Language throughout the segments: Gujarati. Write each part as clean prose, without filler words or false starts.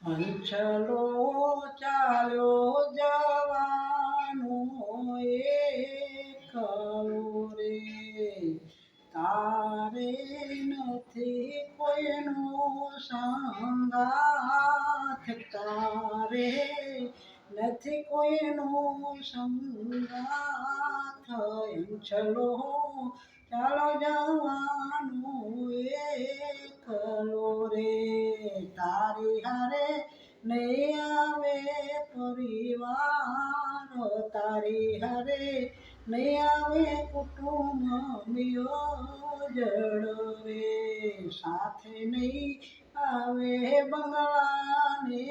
હંસલો ચાલ્યો જવાનો એકલો રે, તારે નથી કોઈનો સંગાથ, તારે નથી કોઈનો સંગાથ. હંસલો ચાલો જવાનો એકલો રે, તારી હારે નહીં આવે પરિવાર, તારી હારે નહીં આવે કુટુંબ નિયોજન રે, સાથે નહીં આવે બંગલા ને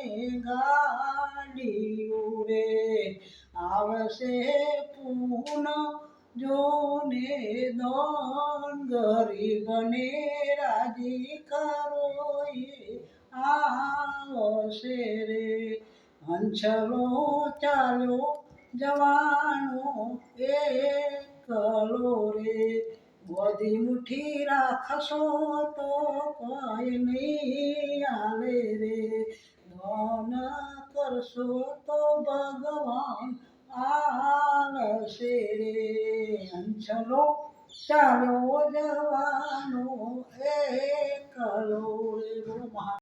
ગાડીઓ રે, આવશે પૂનમ જોને દોન, ગરીબને રાજી કરો એ આવશે રે. હંસલો ચાલ્યો જવાનો એકલો રે, બધી મુઠ્ઠી રાખશો તો કોઈ નહીં આલે રે, દાન કરશો તો ભગવાન આલશે રે. હંસલો ચાલ્યો જવાનો એકલો રે.